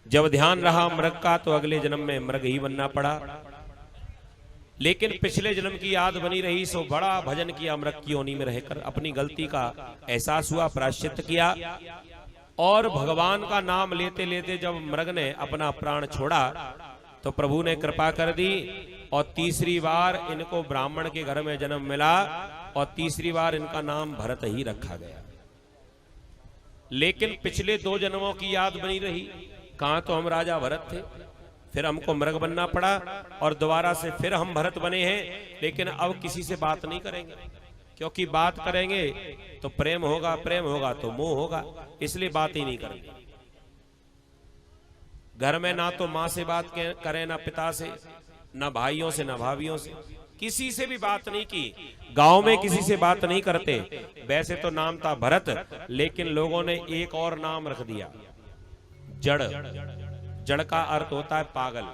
जब ध्यान रहा मृग का तो अगले जन्म में मृग ही बनना पड़ा। लेकिन पिछले जन्म की याद बनी रही, सो बड़ा भजन किया मृग की योनि में रहकर, अपनी गलती का एहसास हुआ, प्रायश्चित किया। और भगवान का नाम लेते लेते जब मृग ने अपना प्राण छोड़ा तो प्रभु ने कृपा कर दी और तीसरी बार इनको ब्राह्मण के घर में जन्म मिला और तीसरी बार इनका नाम भरत ही रखा गया। लेकिन पिछले 2 जन्मों की याद बनी रही, कहां तो हम राजा भरत थे, फिर हमको मृग बनना पड़ा और दोबारा से फिर हम भरत बने हैं। लेकिन अब किसी से बात नहीं करेंगे, क्योंकि बात करेंगे तो प्रेम होगा, प्रेम होगा तो मोह होगा, इसलिए बात ही नहीं करेंगे। घर में ना तो माँ से बात करें, ना पिता से, ना भाइयों से, ना भाभियों से, किसी से भी बात नहीं की। गांव में किसी से बात नहीं करते। वैसे तो नाम था भरत, लेकिन लोगों ने एक और नाम रख दिया, जड़। जड़ का अर्थ होता है पागल,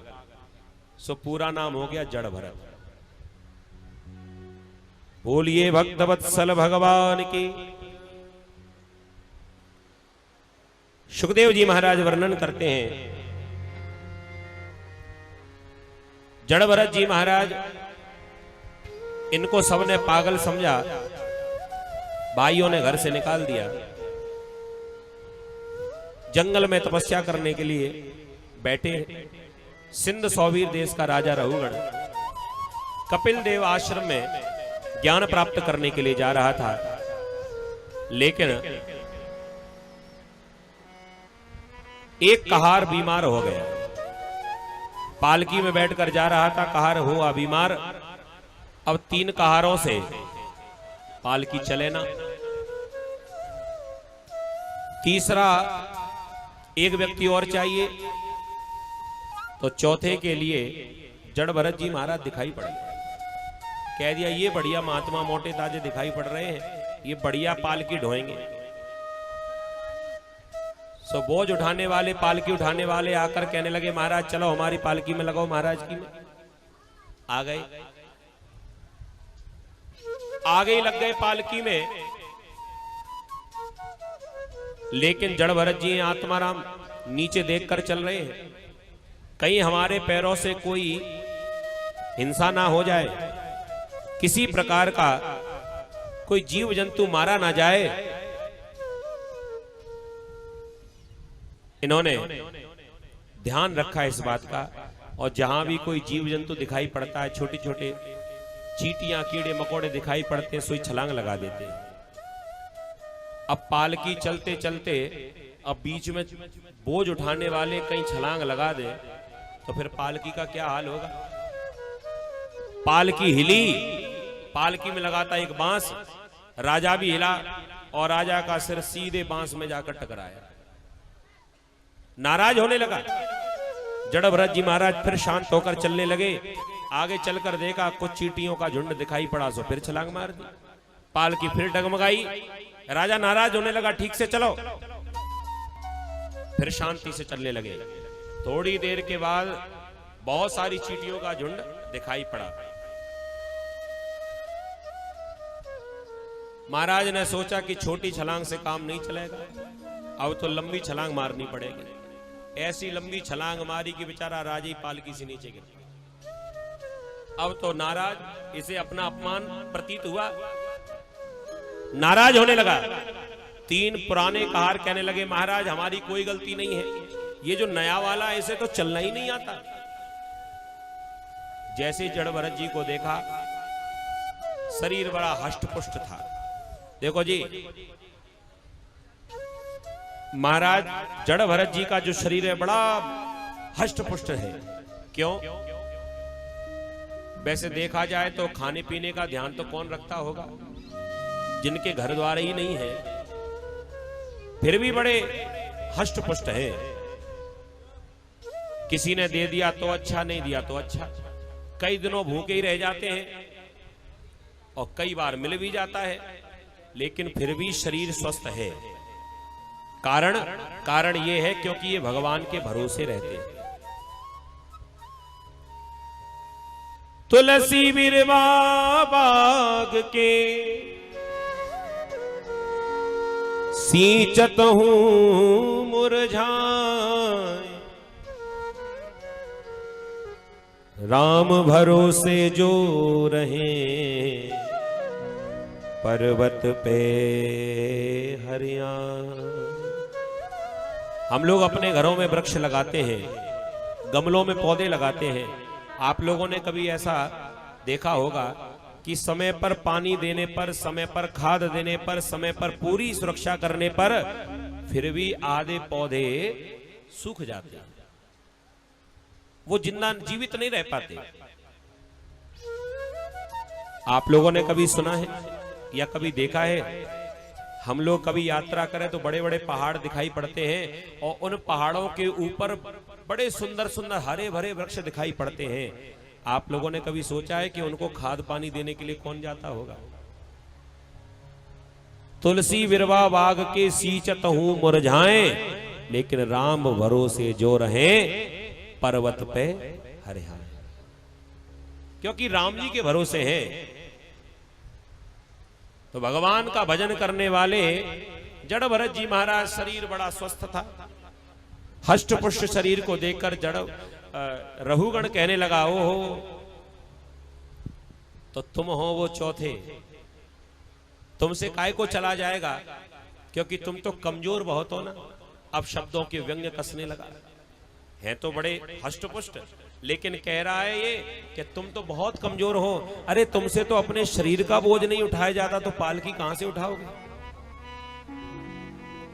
सो पूरा नाम हो गया जड़ भरत। बोलिए भक्तवत्सल भगवान की। सुखदेव जी महाराज वर्णन करते हैं, जड़ भरत जी महाराज, इनको सबने पागल समझा, भाइयों ने घर से निकाल दिया। जंगल में तपस्या करने के लिए बैठे। सिंध सौवीर देश का राजा रहुगण कपिल देव आश्रम में ज्ञान प्राप्त करने के लिए जा रहा था, लेकिन एक कहार बीमार हो गया। पालकी में बैठकर जा रहा था, कहार हुआ बीमार। अब 3 कहारों से पालकी चले ना। तीसरा एक व्यक्ति और चाहिए, तो चौथे के लिए जड़ भरत जी महाराज दिखाई पड़े। कह दिया ये बढ़िया महात्मा मोटे ताजे दिखाई पड़ रहे हैं, ये बढ़िया पालकी ढोएंगे। सो बोझ उठाने वाले, पालकी उठाने वाले आकर कहने लगे, महाराज चलो हमारी पालकी में लगाओ, महाराज की में। आ गए, आगे ही लग गए पालकी में। लेकिन जड़ भरत जी आत्माराम नीचे देखकर चल रहे हैं, कहीं हमारे पैरों से कोई हिंसा ना हो जाए, किसी प्रकार का कोई जीव जंतु मारा ना जाए। इन्होंने ध्यान रखा इस बात का, और जहां भी कोई जीव जंतु दिखाई पड़ता है, छोटे छोटे चींटियां कीड़े मकोड़े दिखाई पड़ते हैं, सोई छलांग लगा देते हैं। अब पालकी चलते चलते अब बीच में बोझ उठाने वाले कहीं छलांग लगा दे तो फिर पालकी का क्या हाल होगा। पालकी हिली, पालकी में लगाता एक बांस, राजा भी हिला और राजा का सिर सीधे बांस में जाकर टकराया। नाराज होने लगा। जड़ भरत जी महाराज फिर शांत होकर चलने लगे। आगे चलकर देखा कुछ चींटियों का झुंड दिखाई पड़ा, सो फिर छलांग मार दी। पालकी फिर डगमगाई। राजा नाराज होने लगा, ठीक से चलो। फिर शांति से चलने लगे। थोड़ी देर के बाद बहुत सारी चींटियों का झुंड दिखाई पड़ा। महाराज ने सोचा कि छोटी छलांग से काम नहीं चलेगा, अब तो लंबी छलांग मारनी पड़ेगी। ऐसी लंबी छलांग मारी कि बेचारा राजा ही पालकी से नीचे गिर। अब तो नाराज, इसे अपना अपमान प्रतीत हुआ, नाराज होने लगा। 3 पुराने कहार कहने लगे, महाराज हमारी कोई गलती नहीं है, ये जो नया वाला है इसे तो चलना ही नहीं आता। जैसे जड़ भरत जी को देखा, शरीर बड़ा हष्ट-पुष्ट था। देखो जी महाराज, जड़ भरत जी का जो शरीर है बड़ा हष्ट-पुष्ट है। क्यों? वैसे देखा जाए तो खाने पीने का ध्यान तो कौन रखता होगा, जिनके घर द्वार ही नहीं है, फिर भी बड़े हष्ट पुष्ट है। किसी ने दे दिया तो अच्छा, नहीं दिया तो अच्छा। कई दिनों भूखे ही रह जाते हैं और कई बार मिल भी जाता है, लेकिन फिर भी शरीर स्वस्थ है। कारण ये है क्योंकि ये भगवान के भरोसे रहते हैं। तुलसी बिरवा बाग के सींचत हूं मुरझाए, राम भरोसे जो रहे पर्वत पे हरिया। हम लोग अपने घरों में वृक्ष लगाते हैं, गमलों में पौधे लगाते हैं। आप लोगों ने कभी ऐसा देखा होगा कि समय पर पानी देने पर, समय पर खाद देने पर, समय पर पूरी सुरक्षा करने पर फिर भी आधे पौधे सूख जाते हैं, वो जिंदा जीवित नहीं रह पाते। आप लोगों ने कभी सुना है या कभी देखा है, हम लोग कभी यात्रा करें तो बड़े बड़े पहाड़ दिखाई पड़ते हैं और उन पहाड़ों के ऊपर बड़े सुंदर सुंदर हरे भरे वृक्ष दिखाई पड़ते हैं। आप लोगों ने कभी सोचा है कि उनको खाद पानी देने के लिए कौन जाता होगा? तुलसी विरवा बाग के सींचत हूं मुरझाए, लेकिन राम भरोसे जो रहे पर्वत पे हरियाणा। क्योंकि राम जी के भरोसे हैं। तो भगवान का भजन करने वाले जड़ भरत जी महाराज, शरीर बड़ा स्वस्थ था। हष्ट पुष्ट शरीर को देखकर जड़ रहुगण कहने लगा, ओ हो तो तुम हो वो चौथे, तुमसे काय को चला जाएगा, क्योंकि तुम तो कमजोर बहुत हो ना। अब शब्दों के व्यंग्य कसने लगा। है तो बड़े हष्ट पुष्ट, लेकिन कह रहा है ये कि तुम तो बहुत कमजोर हो। अरे तुमसे तो अपने शरीर का बोझ नहीं उठाया जाता, तो पालकी कहां से उठाओगे?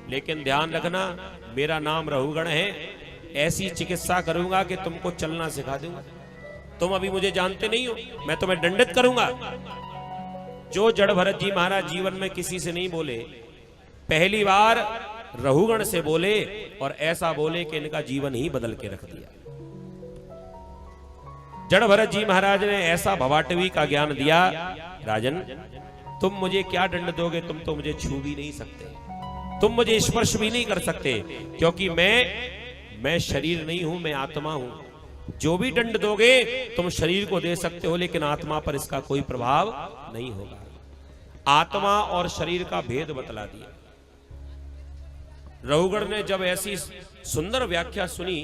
लेकिन ध्यान रखना, मेरा नाम रहुगण है, ऐसी चिकित्सा करूंगा कि तुमको चलना सिखा दूंगा। तुम अभी मुझे जानते नहीं हो, मैं तुम्हें दंडित करूंगा। जो जड़ भरत जी महाराज जीवन में किसी से नहीं बोले, पहली बार रहुगण से बोले, और ऐसा बोले कि इनका जीवन ही बदल के रख दिया। जड़ भरत जी महाराज ने ऐसा भवाटवी का ज्ञान दिया, राजन तुम मुझे क्या दंड दोगे? तुम तो मुझे छू भी नहीं सकते, तुम मुझे स्पर्श भी नहीं कर सकते, क्योंकि मैं शरीर नहीं हूं, मैं आत्मा हूं। जो भी दंड दोगे तुम शरीर को दे सकते हो, लेकिन आत्मा पर इसका कोई प्रभाव नहीं होगा। आत्मा और शरीर का भेद बतला दिया। रहुगण ने जब ऐसी सुंदर व्याख्या सुनी,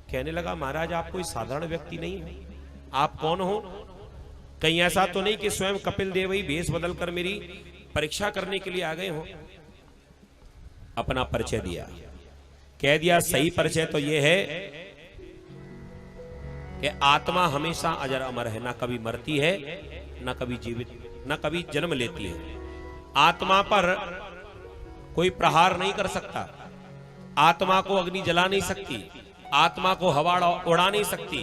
कहने लगा, महाराज आप कोई साधारण व्यक्ति नहीं हो। आप कौन हो? कहीं ऐसा तो नहीं कि स्वयं कपिल देव ही भेष बदलकर मेरी परीक्षा करने के लिए आ गए हो? अपना परिचय दिया, कह दिया सही परिचय तो यह है कि आत्मा हमेशा अजर अमर है, ना कभी मरती है, ना कभी जीवित, ना कभी जन्म लेती है। आत्मा पर कोई प्रहार नहीं कर सकता, आत्मा को अग्नि जला नहीं सकती, आत्मा को हवा उड़ा नहीं सकती।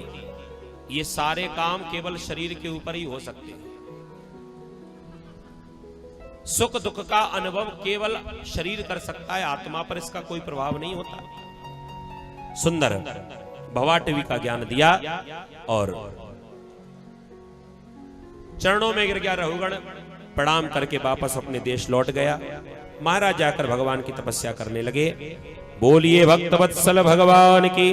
ये सारे काम केवल शरीर के ऊपर ही हो सकते हैं। सुख दुख का अनुभव केवल शरीर कर सकता है, आत्मा पर इसका कोई प्रभाव नहीं होता। सुंदर भवाटवी का ज्ञान दिया और चरणों में गिर गया रहुगण, प्रणाम करके वापस अपने देश लौट गया। महाराज जाकर भगवान की तपस्या करने लगे। बोलिए भक्तवत्सल भगवान की।